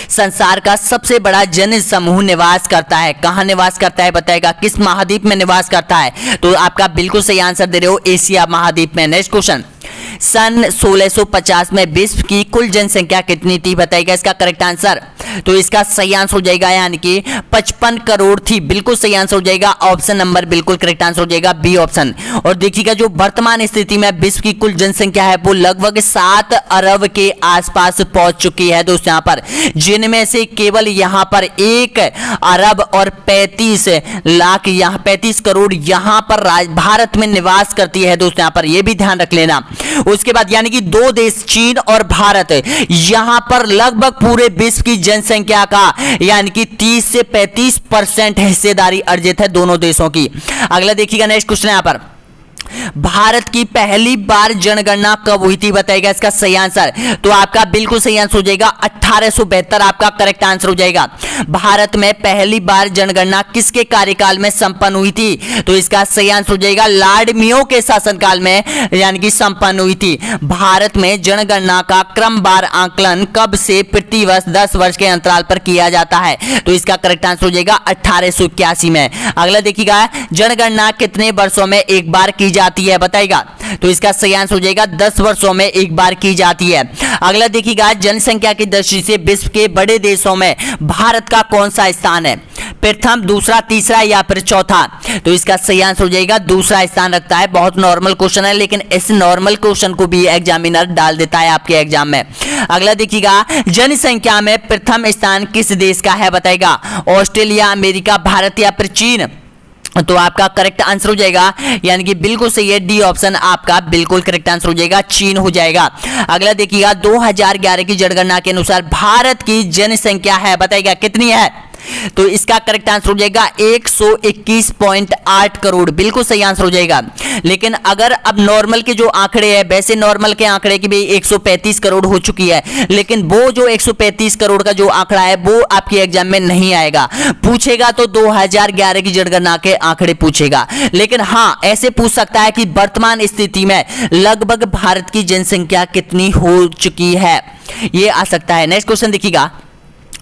S1: संसार का सबसे बड़ा जन समूह निवास करता है, कहां निवास करता है बताएगा, किस महाद्वीप में निवास करता है, तो आपका बिल्कुल सही आंसर दे रहे हो एशिया महाद्वीप में। नेक्स्ट क्वेश्चन सन 1650 में विश्व की कुल जनसंख्या कितनी थी बताइएगा, इसका करेक्ट आंसर, तो इसका सही आंसर हो जाएगा यानी कि 55 करोड़ थी। बिल्कुल सही आंसर हो जाएगा ऑप्शन नंबर बिल्कुल करेक्ट आंसर हो जाएगा बी ऑप्शन। और देखिएगा जो वर्तमान स्थिति में विश्व की कुल जनसंख्या है वो लगभग 7 अरब के आसपास पहुंच चुकी है दोस्तों यहां पर, जिनमें से केवल यहां पर 1 अरब और 35 लाख 35 करोड़ यहां पर भारत में निवास करती है दोस्तों यहां पर, यह भी ध्यान रख लेना। उसके बाद यानी कि दो देश चीन और भारत यहां पर लगभग पूरे विश्व की जनसंख्या का यानी कि 30 से 35% हिस्सेदारी अर्जित है दोनों देशों की। अगला देखिएगा नेक्स्ट क्वेश्चन यहां पर भारत की पहली बार जनगणना कब हुई थी बताएगा, इसका सही आंसर, तो आपका बिल्कुल सही आंसर हो जाएगा 1872 आपका करेक्ट आंसर हो जाएगा। भारत में पहली बार जनगणना किसके कार्यकाल में संपन्न हुई थी, तो इसका सही आंसर हो जाएगा लॉर्ड मेयो के शासनकाल में यानी कि संपन्न हुई थी। भारत में जनगणना का क्रमवार आंकलन कब से प्रति वर्ष 10 वर्ष के अंतराल पर किया जाता है, तो इसका करेक्ट आंसर हो जाएगा 1881 में। अगला देखिएगा जनगणना कितने वर्षों में एक बार की जाती है बताएगा, तो इसका सही आंसर हो जाएगा 10 वर्षों में एक बार की जाती है। अगला देखिएगा जनसंख्या की दृष्टि से विश्व के बड़े देशों में भारत का कौन सा स्थान है, प्रथम, दूसरा, तीसरा या फिर चौथा, तो इसका सही आंसर हो जाएगा दूसरा स्थान रखता है। बहुत नॉर्मल क्वेश्चन है लेकिन इस नॉर्मल क्वेश्चन को भी एग्जामिनर डाल देता है आपके एग्जाम में। अगला देखिएगा जनसंख्या में प्रथम स्थान किस देश का है बताएगा, ऑस्ट्रेलिया, अमेरिका, भारत या फिर चीन, तो आपका करेक्ट आंसर हो जाएगा यानी कि बिल्कुल सही है डी ऑप्शन आपका बिल्कुल करेक्ट आंसर हो जाएगा चीन हो जाएगा। अगला देखिएगा 2011 की जनगणना के अनुसार भारत की जनसंख्या है बताइएगा कितनी है, तो इसका करेक्ट आंसर हो जाएगा 121.8 करोड़, बिल्कुल सही आंसर हो जाएगा। लेकिन अगर अब नॉर्मल के जो आंकड़े हैं, वैसे नॉर्मल के आंकड़े की भी 135 करोड़ हो चुकी है, लेकिन वो जो 135 करोड़ का जो आंकड़ा है वो आपके एग्जाम में नहीं आएगा, पूछेगा तो 2011 की जनगणना के आंकड़े पूछेगा। लेकिन हाँ ऐसे पूछ सकता है कि वर्तमान स्थिति में लगभग भारत की जनसंख्या कितनी हो चुकी है, ये आ सकता है। नेक्स्ट क्वेश्चन देखिएगा,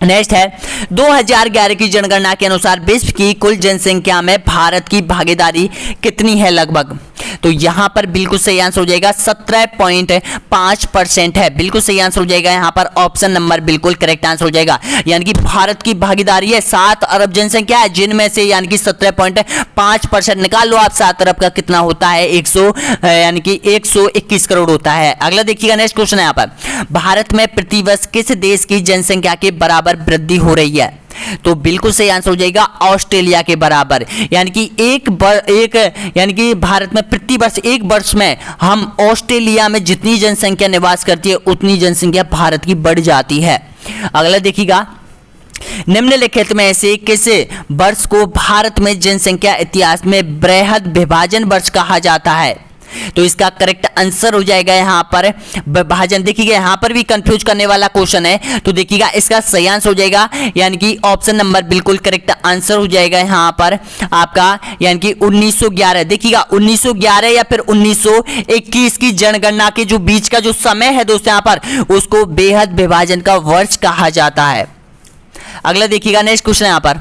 S1: नेक्स्ट है 2011 की जनगणना के अनुसार विश्व की कुल जनसंख्या में भारत की भागीदारी कितनी है लगभग, तो यहां पर बिल्कुल सही आंसर हो जाएगा 17.5% है। बिल्कुल सही आंसर हो जाएगा यहां पर ऑप्शन नंबर बिल्कुल करेक्ट आंसर हो जाएगा। यानी कि भारत की भागीदारी है 7 अरब जनसंख्या है, जिनमें से यानी कि 17.5% निकाल लो आप। 7 अरब का कितना होता है? 121 करोड़ होता है। अगला देखिएगा, नेक्स्ट क्वेश्चन है यहां पर, भारत में प्रतिवर्ष किस देश की जनसंख्या के बराबर वृद्धि हो रही है? तो बिल्कुल सही आंसर हो जाएगा ऑस्ट्रेलिया के बराबर। यानी कि यानी कि भारत में प्रति वर्ष एक वर्ष में हम ऑस्ट्रेलिया में जितनी जनसंख्या निवास करती है उतनी जनसंख्या भारत की बढ़ जाती है। अगला देखिएगा, निम्नलिखित में से किस वर्ष को भारत में जनसंख्या इतिहास में बृहद विभाजन वर्ष कहा जाता है? तो इसका करेक्ट आंसर हो जाएगा यहां पर विभाजन। देखिएगा यहां पर भी कंफ्यूज करने वाला क्वेश्चन है, तो देखिएगा इसका सही आंसर हो जाएगा यानी कि ऑप्शन नंबर बिल्कुल करेक्ट आंसर हो जाएगा यहां पर आपका, यानी कि 1911। देखिएगा 1911 या फिर 1921 की जनगणना के जो बीच का जो समय है दोस्तों यहां पर, उसको बेहद विभाजन का वर्ष कहा जाता है। अगला देखिएगा, नेक्स्ट क्वेश्चन यहां पर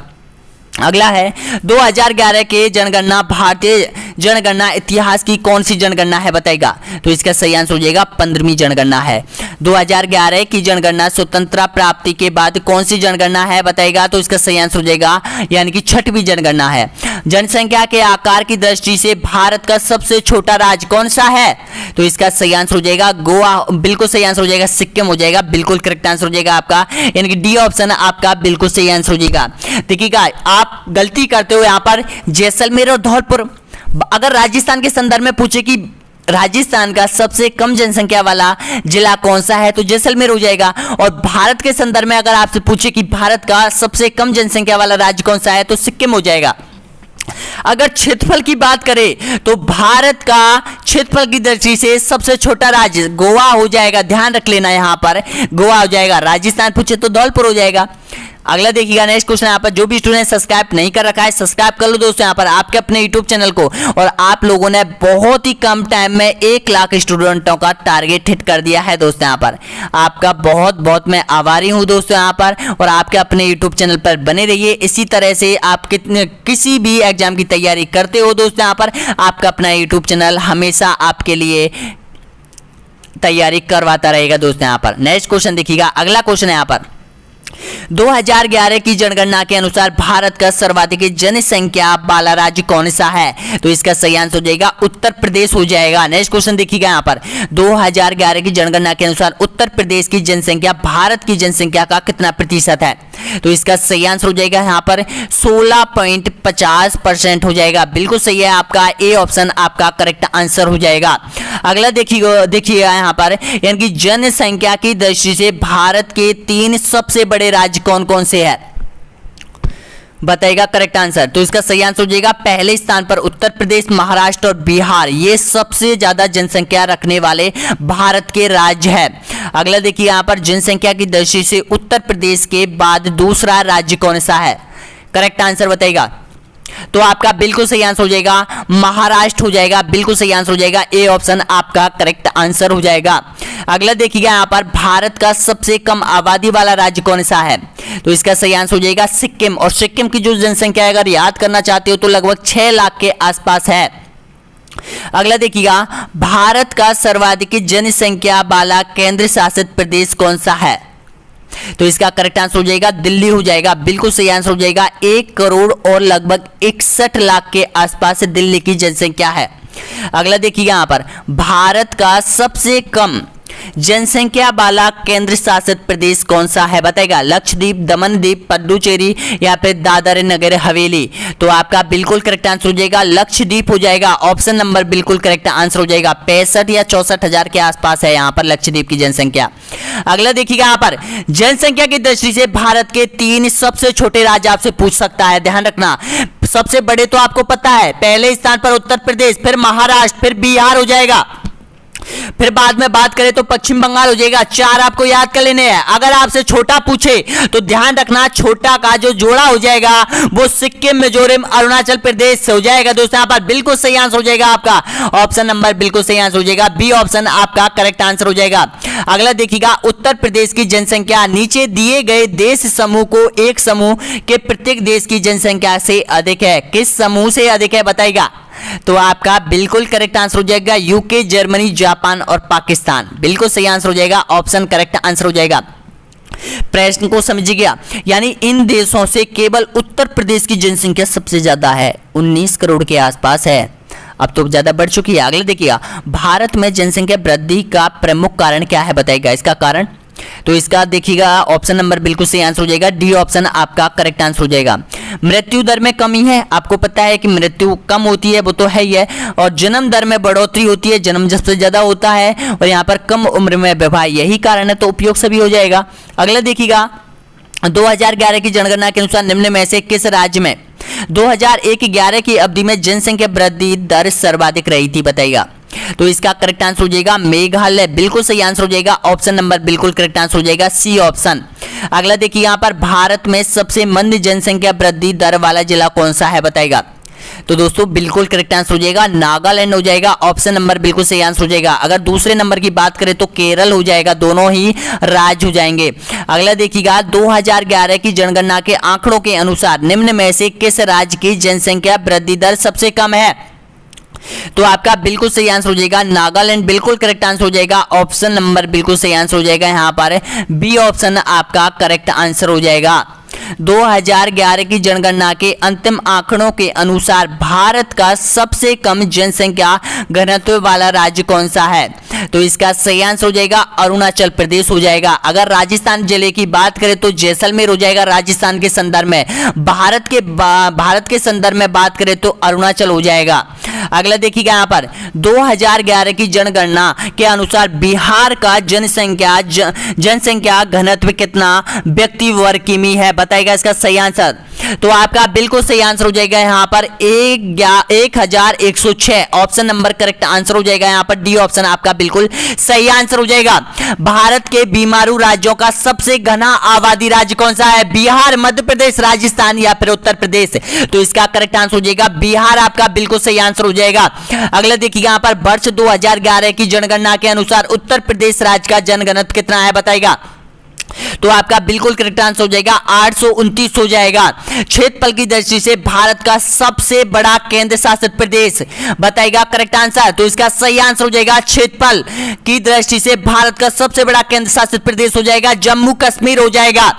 S1: अगला है, 2011 के जनगणना भारतीय जनगणना इतिहास की कौन सी जनगणना है बताएगा? तो इसका सही आंसर हो जाएगा 15वीं जनगणना है। 2011 की जनगणना स्वतंत्रता प्राप्ति के बाद कौन सी जनगणना है बताएगा? तो इसका सही आंसर हो जाएगा यानी कि 6वीं जनगणना है। जनसंख्या के आकार की दृष्टि से भारत का सबसे छोटा राज्य कौन सा है? तो इसका सही आंसर हो जाएगा गोवा। बिल्कुल सही आंसर हो जाएगा सिक्किम हो जाएगा। बिल्कुल करेक्ट आंसर हो जाएगा आपका, यानी कि डी ऑप्शन आपका बिल्कुल सही आंसर हो जाएगा। देखिएगा आप गलती करते हो यहां पर जैसलमेर और धौलपुर। अगर राजस्थान के संदर्भ में पूछे कि राजस्थान का सबसे कम जनसंख्या वाला जिला कौन सा है, तो जैसलमेर हो जाएगा। और भारत के संदर्भ में अगर आपसे पूछे कि भारत का सबसे कम जनसंख्या वाला राज्य कौन सा है, तो सिक्किम हो जाएगा। अगर क्षेत्रफल की बात करें तो भारत का क्षेत्रफल की दृष्टि से सबसे छोटा राज्य गोवा हो जाएगा। ध्यान रख लेना, यहां पर गोवा हो जाएगा। राजस्थान पूछे तो धौलपुर हो जाएगा। अगला देखिएगा, नेक्स्ट क्वेश्चन यहाँ पर, जो भी स्टूडेंट सब्सक्राइब नहीं कर रखा है सब्सक्राइब कर लो दोस्तों यहाँ पर आपके अपने यूट्यूब चैनल को। और आप लोगों ने बहुत ही कम टाइम में 1 लाख स्टूडेंटों का टारगेट हिट कर दिया है दोस्तों यहाँ पर। आपका बहुत बहुत मैं आभारी हूँ दोस्तों यहाँ पर। और आपके अपने यूट्यूब चैनल पर बने रहिए। इसी तरह से आप किसी भी एग्जाम की तैयारी करते हो दोस्तों यहाँ पर, आपका अपना यूट्यूब चैनल हमेशा आपके लिए तैयारी करवाता रहेगा दोस्तों यहाँ पर। नेक्स्ट क्वेश्चन देखिएगा, अगला क्वेश्चन है यहाँ पर, 2011 की जनगणना के अनुसार भारत का सर्वाधिक जनसंख्या वाला राज्य कौन सा है? तो इसका सही आंसर हो जाएगा उत्तर प्रदेश हो जाएगा। नेक्स्ट क्वेश्चन देखिएगा यहाँ पर, 2011 की जनगणना के अनुसार उत्तर प्रदेश की जनसंख्या भारत की जनसंख्या का कितना प्रतिशत है? तो इसका सही आंसर हो जाएगा यहाँ पर 16.50% हो जाएगा। बिल्कुल सही है आपका, ए ऑप्शन आपका करेक्ट आंसर हो जाएगा। अगला देखिएगा यहाँ पर, यानी कि जनसंख्या की दृष्टि से भारत के 3 सबसे बड़े राज्य कौन कौन से हैं बताएगा करेक्ट आंसर? तो इसका सही आंसर हो जाएगा पहले स्थान पर उत्तर प्रदेश, महाराष्ट्र और बिहार। ये सबसे ज्यादा जनसंख्या रखने वाले भारत के राज्य है। अगला देखिए यहाँ पर, जनसंख्या की दृष्टि से उत्तर प्रदेश के बाद दूसरा राज्य कौन सा है? करेक्ट आंसर बताएगा? तो आपका बिल्कुल सही आंसर हो जाएगा महाराष्ट्र हो जाएगा। बिल्कुल सही आंसर हो जाएगा, ए ऑप्शन आपका करेक्ट आंसर हो जाएगा। अगला देखिएगा यहाँ पर, भारत का सबसे कम आबादी वाला राज्य कौन सा है? तो इसका सही आंसर हो जाएगा सिक्किम। और सिक्किम की जो जनसंख्या अगर याद करना चाहते हो तो लगभग 6 लाख के आसपास है। अगला देखिएगा, भारत का सर्वाधिक जनसंख्या वाला केंद्र शासित प्रदेश कौन सा है? तो इसका करेक्ट आंसर हो जाएगा दिल्ली हो जाएगा। बिल्कुल सही आंसर हो जाएगा, 1 करोड़ और लगभग 61 लाख के आसपास दिल्ली की जनसंख्या है। अगला देखिएगा यहाँ पर, भारत का सबसे कम जनसंख्या वाला केंद्र शासित प्रदेश कौन सा है बताएगा? लक्षद्वीप, दमनद्वीप, पुडुचेरी या फिर दादर नगर हवेली। तो आपका बिल्कुल करेक्ट आंसर हो जाएगा लक्षद्वीप हो जाएगा। ऑप्शन नंबर बिल्कुल करेक्ट आंसर हो जाएगा। 65 या 64 हजार के आसपास है यहाँ पर लक्षद्वीप की जनसंख्या। अगला देखिएगा यहाँ पर, जनसंख्या की दृष्टि से भारत के 3 सबसे छोटे राज्य आपसे पूछ सकता है। ध्यान रखना, सबसे बड़े तो आपको पता है, पहले स्थान पर उत्तर प्रदेश, फिर महाराष्ट्र, फिर बिहार हो जाएगा, फिर बाद में बात करें तो पश्चिम बंगाल हो जाएगा। 4 आपको याद कर लेने हैं। अगर आपसे छोटा पूछे तो ध्यान रखना, छोटा का जो जोड़ा हो जाएगा वो सिक्किम, मिजोरम, अरुणाचल प्रदेश से हो जाएगा दोस्तों। यहाँ पर बिल्कुल सही आंसर हो जाएगा आपका, ऑप्शन नंबर बिल्कुल सही आंसर हो जाएगा, बी ऑप्शन आपका करेक्ट आंसर हो जाएगा। अगला देखिएगा, उत्तर प्रदेश की जनसंख्या नीचे दिए गए देश समूह को एक समूह के प्रत्येक देश की जनसंख्या से अधिक है। किस समूह से अधिक है बताइएगा? तो आपका बिल्कुल करेक्ट आंसर हो जाएगा यूके, जर्मनी, जापान और पाकिस्तान। बिल्कुल सही आंसर हो जाएगा, ऑप्शन करेक्ट आंसर हो जाएगा। प्रश्न को समझ गया, यानी इन देशों से केवल उत्तर प्रदेश की जनसंख्या सबसे ज्यादा है, 19 करोड़ के आसपास है। अब तो ज्यादा बढ़ चुकी है। अगले देखिएगा, भारत में जनसंख्या वृद्धि का प्रमुख कारण क्या है, बताइएगा इसका कारण। तो इसका देखिएगा ऑप्शन नंबर बिल्कुल सही आंसर हो जाएगा, डी ऑप्शन आपका करेक्ट आंसर हो जाएगा। मृत्यु दर में कमी है, आपको पता है कि मृत्यु कम होती है, वो तो है ही है, और जन्म दर में बढ़ोतरी होती है, जन्म सबसे ज्यादा होता है, और यहाँ पर कम उम्र में विवाह, यही कारण है, तो उपयोग सभी हो जाएगा। अगला देखिएगा, 2011 की जनगणना के अनुसार निम्न में से किस राज्य में 2001-11 की अवधि में जनसंख्या वृद्धि दर सर्वाधिक रही थी, बताइएगा। तो इसका करेक्ट आंसर हो जाएगा मेघालय, बिल्कुल सही आंसर हो जाएगा, ऑप्शन नंबर बिल्कुल करेक्ट आंसर हो जाएगा, सी ऑप्शन। अगला देखिए, यहाँ पर भारत में सबसे मंद जनसंख्या वृद्धि दर वाला जिला कौन सा है, बताइएगा। तो दोस्तों बिल्कुल करेक्ट आंसर हो जाएगा नागालैंड हो जाएगा, ऑप्शन नंबर बिल्कुल सही आंसर हो जाएगा। अगर दूसरे नंबर की बात करें तो केरल हो जाएगा, दोनों ही राज्य हो जाएंगे। अगला देखिएगा, 2011 की जनगणना के आंकड़ों के अनुसार निम्न में से किस राज्य की जनसंख्या वृद्धि दर सबसे कम है, तो आपका बिल्कुल सही आंसर हो जाएगा नागालैंड, बिल्कुल करेक्ट आंसर हो जाएगा, ऑप्शन नंबर बिल्कुल सही आंसर हो जाएगा, यहाँ पर बी ऑप्शन आपका करेक्ट आंसर हो जाएगा। 2011 की जनगणना के अंतिम आंकड़ों के अनुसार भारत का सबसे कम जनसंख्या घनत्व वाला राज्य कौन सा है, तो इसका सही आंसर हो जाएगा अरुणाचल प्रदेश हो जाएगा। अगर राजस्थान जिले की बात करें तो जैसलमेर हो जाएगा राजस्थान के संदर्भ में, भारत के संदर्भ में बात करें तो अरुणाचल हो जाएगा। अगला देखिएगा, यहाँ पर 2011 की जनगणना के अनुसार बिहार का जनसंख्या घनत्व कितना व्यक्ति वर्ग किमी है, बताइएगा इसका सही आंसर। तो आपका बिल्कुल सही आंसर हो जाएगा यहाँ पर 1106, ऑप्शन नंबर करेक्ट आंसर हो जाएगा, यहाँ पर डी ऑप्शन आपका बिल्कुल सही आंसर हो जाएगा। भारत के बीमारू राज्यों का सबसे घना आबादी राज्य कौन सा है, बिहार, मध्य प्रदेश, राजस्थान या फिर उत्तर प्रदेश, तो इसका करेक्ट आंसर हो जाएगा बिहार, आपका बिल्कुल सही आंसर हो जाएगा। अगला देखिएगा, यहाँ पर वर्ष 2011 की जनगणना के अनुसार उत्तर प्रदेश राज्य का जनघनत्व कितना है, बताइएगा। तो आपका बिल्कुल करेक्ट आंसर हो जाएगा 829 हो जाएगा। क्षेत्रफल की दृष्टि से भारत का सबसे बड़ा केंद्र शासित प्रदेश, बताइएगा करेक्ट आंसर। तो इसका सही आंसर हो जाएगा क्षेत्रफल की दृष्टि से भारत का सबसे बड़ा केंद्र शासित प्रदेश हो जाएगा जम्मू कश्मीर हो जाएगा,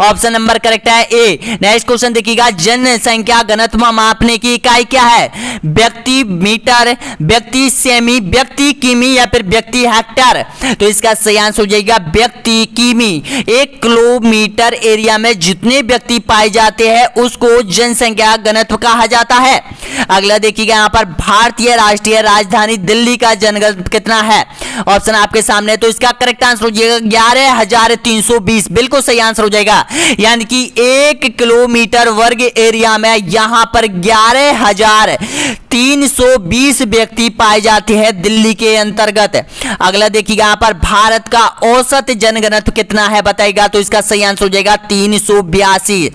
S1: ऑप्शन नंबर करेक्ट है ए। नेक्स्ट क्वेश्चन देखिएगा, जनसंख्या घनत्व मापने की इकाई क्या है, व्यक्ति मीटर, व्यक्ति सेमी, व्यक्ति किमी या फिर व्यक्ति हेक्टर, तो इसका सही आंसर हो जाएगा व्यक्ति किमी। 1 किलोमीटर एरिया में जितने व्यक्ति पाए जाते हैं उसको जनसंख्या घनत्व कहा जाता है। अगला देखिएगा, यहाँ पर भारतीय राष्ट्रीय राजधानी दिल्ली का जनघनत्व कितना है, ऑप्शन आपके सामने, तो इसका करेक्ट आंसर हो जाएगा 11,320, बिल्कुल सही आंसर हो जाएगा। यानी कि 1 किलोमीटर वर्ग एरिया में यहां पर 11,320 व्यक्ति पाए जाते हैं दिल्ली के अंतर्गत। अगला देखिएगा, यहां पर भारत का औसत जनघनत्व कितना है, बताइएगा, तो इसका सही आंसर हो जाएगा 382।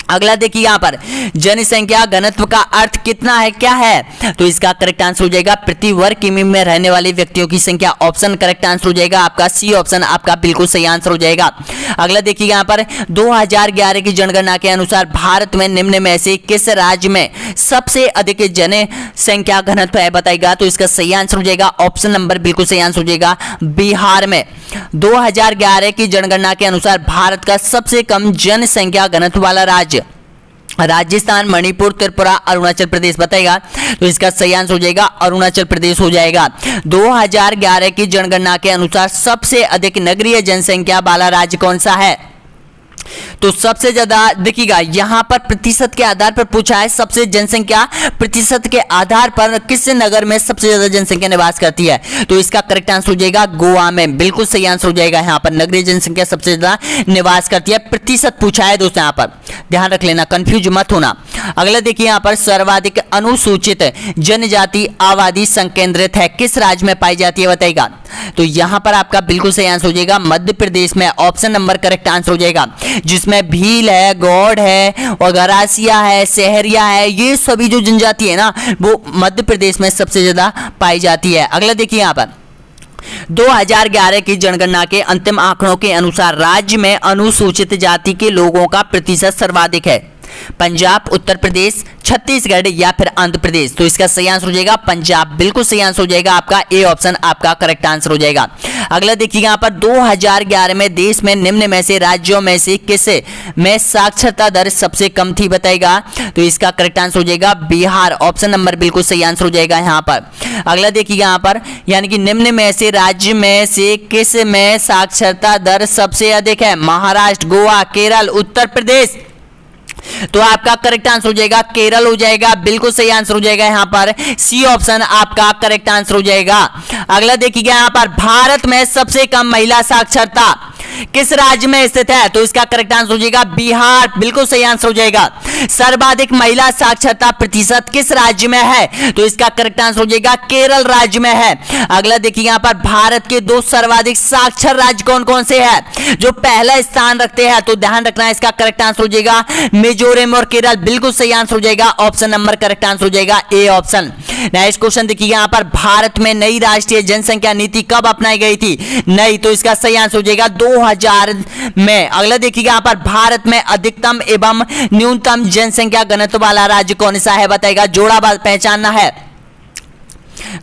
S1: अगला देखिए, यहां पर जनसंख्या घनत्व का अर्थ कितना है, क्या है, तो इसका करेक्ट आंसर हो जाएगा प्रति वर्ग किमी में रहने वाले व्यक्तियों की संख्या, ऑप्शन करेक्ट आंसर हो जाएगा आपका सी ऑप्शन, आपका बिल्कुल सही आंसर हो जाएगा। अगला देखिए, यहां पर 2011 की जनगणना के अनुसार भारत में निम्न में से किस राज्य में सबसे अधिक जनसंख्या घनत्व है, बताइएगा, तो इसका सही आंसर हो जाएगा ऑप्शन नंबर बिल्कुल सही आंसर हो जाएगा बिहार में। 2011 की जनगणना के अनुसार भारत का सबसे कम जनसंख्या घनत्व वाला राज्य राजस्थान, मणिपुर, त्रिपुरा, अरुणाचल प्रदेश, बताएगा, तो इसका सही आंसर हो जाएगा अरुणाचल प्रदेश हो जाएगा। 2011 की जनगणना के अनुसार सबसे अधिक नगरीय जनसंख्या वाला राज्य कौन सा है, तो सबसे ज्यादा देखिएगा, यहां पर प्रतिशत के आधार पर पूछा है, सबसे जनसंख्या प्रतिशत के आधार पर किस नगर में सबसे ज्यादा जनसंख्या निवास करती है, तो इसका करेक्ट आंसर हो जाएगा गोवा में, बिल्कुल सही आंसर हो जाएगा। यहां पर नगरीय जनसंख्या सबसे ज्यादा निवास करती है, प्रतिशत पूछा है दोस्तों, यहां पर ध्यान रख लेना, कंफ्यूज मत होना। अगला देखिए, यहां पर सर्वाधिक अनुसूचित जनजाति आबादी संकेंद्रित है किस राज्य में पाई जाती है, बताइएगा, तो यहां पर आपका बिल्कुल सही आंसर हो जाएगा मध्य प्रदेश में, ऑप्शन नंबर करेक्ट आंसर हो जाएगा, जिसमें भील है, गौड़ है और गरासिया है, सहरिया है, ये सभी जो जनजाति है ना वो मध्य प्रदेश में सबसे ज्यादा पाई जाती है। अगला देखिए, यहां पर 2011 की जनगणना के अंतिम आंकड़ों के अनुसार राज्य में अनुसूचित जाति के लोगों का प्रतिशत सर्वाधिक है, पंजाब, उत्तर प्रदेश, छत्तीसगढ़ या फिर आंध्र प्रदेश। तो इसका सही आंसर हो जाएगा पंजाब, बिल्कुल सही आंसर हो जाएगा आपका ए ऑप्शन आपका करेक्ट आंसर हो जाएगा। अगला देखिएगा यहाँ पर 2011 में देश में निम्न में से राज्यों में से किस में साक्षरता दर सबसे कम थी बताएगा। तो इसका करेक्ट आंसर हो जाएगा बिहार, ऑप्शन नंबर बिल्कुल सही आंसर हो जाएगा यहाँ पर। अगला देखिएगा यहाँ पर यानी कि निम्न में से राज्य में से किस में साक्षरता दर सबसे अधिक है। महाराष्ट्र, गोवा, केरल, उत्तर प्रदेश। तो आपका करेक्ट आंसर हो जाएगा केरल हो जाएगा, बिल्कुल सही आंसर हो जाएगा यहाँ पर सी ऑप्शन आपका करेक्ट आंसर हो जाएगा। अगला देखिएगा यहाँ पर भारत में सबसे कम महिला साक्षरता किस राज्य में स्थित है। तो इसका करेक्ट आंसर हो जाएगा बिहार, बिल्कुल सही आंसर हो जाएगा। सर्वाधिक महिला साक्षरता प्रतिशत किस राज्य में है। तो इसका करेक्ट आंसर हो जाएगा केरल राज्य में है। अगला देखिए यहाँ पर भारत के 2 सर्वाधिक साक्षर राज्य कौन कौन से हैं जो पहला स्थान रखते हैं। तो ध्यान रखना है, इसका करेक्ट आंसर हो जाएगा मिजोरम और केरल, बिल्कुल सही आंसर हो जाएगा। ऑप्शन नंबर करेक्ट आंसर हो जाएगा ए ऑप्शन। नेक्स्ट क्वेश्चन देखिए यहाँ पर भारत में नई राष्ट्रीय जनसंख्या नीति कब अपनाई गई थी। नई, तो इसका सही आंसर हो जाएगा 2000 में। अगला देखिएगा यहाँ पर भारत में अधिकतम एवं न्यूनतम जनसंख्या घनत्व वाला राज्य कौन सा है बताएगा। जोड़ा पहचानना है,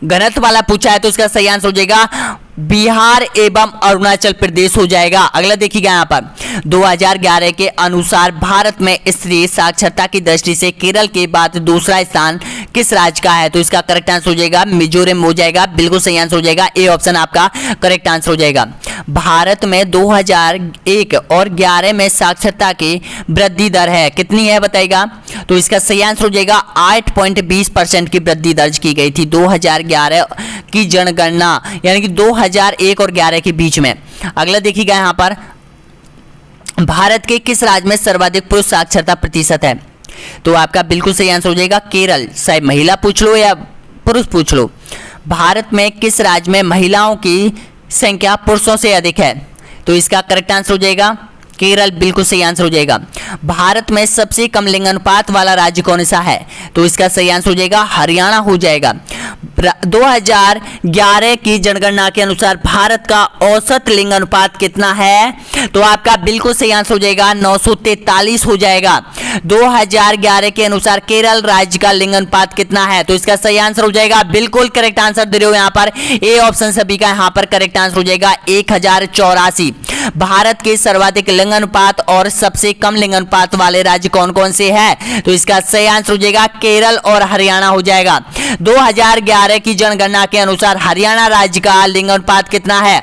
S1: घनत्व वाला पूछा है तो इसका सही आंसर हो जाएगा बिहार एवं अरुणाचल प्रदेश हो जाएगा। अगला देखिएगा यहाँ पर 2011 के अनुसार भारत में स्त्री साक्षरता की दृष्टि से केरल के बाद दूसरा स्थान किस राज्य का है। तो इसका करेक्ट आंसर हो जाएगा मिजोरम हो जाएगा, बिल्कुल सही आंसर हो जाएगा ए ऑप्शन आपका करेक्ट आंसर हो जाएगा। भारत में 2001 और 11 में साक्षरता की वृद्धि दर है कितनी है बताएगा। तो इसका सही आंसर हो जाएगा 8.20% की वृद्धि दर्ज की गई थी 2011 की जनगणना यानी कि 2001 और 11 के बीच में। अगला देखिएगा यहाँ पर भारत के किस राज्य में सर्वाधिक पुरुष साक्षरता प्रतिशत है। तो आपका बिल्कुल सही आंसर हो जाएगा केरल, चाहे महिला पूछ लो या पुरुष पूछ लो। भारत में किस राज्य में महिलाओं की संख्या पुरुषों से अधिक है। तो इसका करेक्ट आंसर हो जाएगा केरल, बिल्कुल सही आंसर हो जाएगा। भारत में सबसे कम लिंग अनुपात वाला राज्य कौन सा है। तो इसका सही आंसर हो जाएगा हरियाणा हो जाएगा। 2011 की जनगणना के अनुसार भारत का औसत लिंग अनुपात कितना है। तो आपका बिल्कुल सही आंसर हो जाएगा 943 हो जाएगा। 2011 के अनुसार केरल राज्य का लिंग अनुपात कितना है। तो इसका सही आंसर हो जाएगा बिल्कुल करेक्ट आंसर दे रहे हो यहाँ पर ए ऑप्शन सभी का यहाँ पर करेक्ट आंसर हो जाएगा 1084। भारत के सर्वाधिक लिंग अनुपात और सबसे कम लिंग अनुपात वाले राज्य कौन कौन से हैं। तो इसका सही आंसर हो जाएगा केरल और हरियाणा हो जाएगा। 2011 की जनगणना के अनुसार हरियाणा राज्य का लिंग अनुपात कितना है।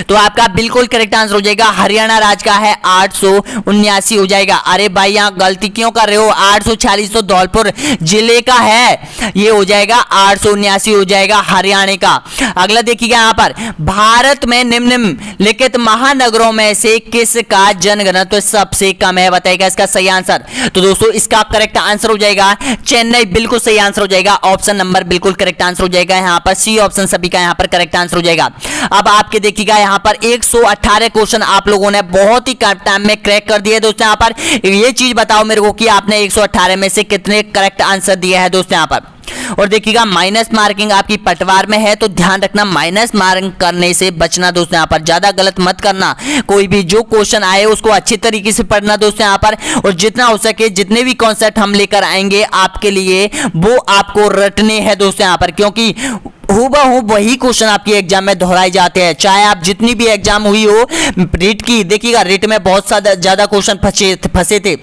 S1: तो आपका बिल्कुल करेक्ट आंसर हो जाएगा हरियाणा राज्य का है 879 हो जाएगा। अरे भाई यहाँ गलती क्यों कर रहे हो, 846 तो धौलपुर जिले का है, ये हो जाएगा 879 हो जाएगा हरियाणा का। अगला देखिएगा यहाँ पर भारत में निम्नलिखित महानगरों में से किसका जनघनत्व सबसे कम है बताएगा इसका सही आंसर। तो दोस्तों इसका करेक्ट आंसर हो जाएगा चेन्नई, बिल्कुल सही आंसर हो जाएगा। ऑप्शन नंबर बिल्कुल करेक्ट आंसर हो जाएगा यहाँ पर सी ऑप्शन सभी का यहाँ पर करेक्ट आंसर हो जाएगा। अब आपके देखिएगा यहाँ पर 118 क्वेश्चन आप लोगों ने बहुत ही कम टाइम में क्रैक कर दिए दोस्तों। यहाँ पर ये चीज बताओ मेरे को कि आपने 118 में से कितने करेक्ट आंसर दिए हैं दोस्तों यहाँ पर। और देखिएगा माइनस मार्किंग आपकी पटवार में है तो ध्यान रखना माइनस मार्किंग करने से बचना दोस्तों। यहाँ पर ज्यादा गलत मत करना, कोई भी जो क्वेश्चन आए उसको अच्छी तरीके से पढ़ना दोस्तों यहाँ पर। और जितना हो सके जितने भी कॉन्सेप्ट हम लेकर आएंगे आपके लिए वो आपको रटने हैं दोस्तों यहाँ पर, क्योंकि हूबहू वही क्वेश्चन आपके एग्जाम में दोहराए जाते हैं। चाहे आप जितनी भी एग्जाम हुई हो रीट की, देखिएगा रीट में बहुत ज्यादा क्वेश्चन फंसे थे।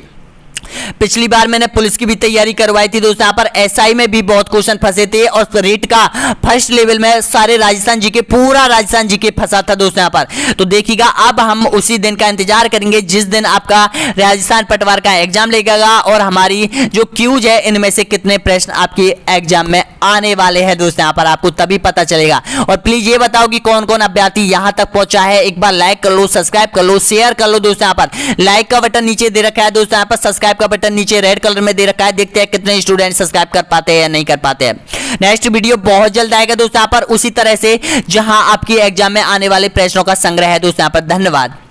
S1: पिछली बार मैंने पुलिस की भी तैयारी करवाई थी दोस्तों, यहाँ पर एसआई में भी बहुत क्वेश्चन फंसे थे और रीट का फर्स्ट लेवल में सारे राजस्थान जी के पूरा राजस्थान जी के फंसा था दोस्तों यहाँ पर। तो देखिएगा अब हम उसी दिन का इंतजार करेंगे जिस दिन आपका राजस्थान पटवार का एग्जाम लगेगा और हमारी जो क्यूज है इनमें से कितने प्रश्न आपके एग्जाम में आने वाले हैं दोस्तों यहाँ पर, आपको तभी पता चलेगा। और प्लीज ये बताओ कि कौन कौन अभ्यर्थी यहाँ तक पहुंचा है, एक बार लाइक कर लो, सब्सक्राइब कर लो, शेयर कर लो दोस्तों। यहाँ पर लाइक का बटन नीचे दे रखा है दोस्तों, यहाँ पर सब्सक्राइब का बटन नीचे रेड कलर में दे रखा है। देखते हैं कितने स्टूडेंट सब्सक्राइब कर पाते हैं या नहीं कर पाते हैं। नेक्स्ट वीडियो बहुत जल्द आएगा दोस्तों यहाँ पर उसी तरह से जहां आपकी एग्जाम में आने वाले प्रश्नों का संग्रह है दोस्तों यहाँ पर। धन्यवाद।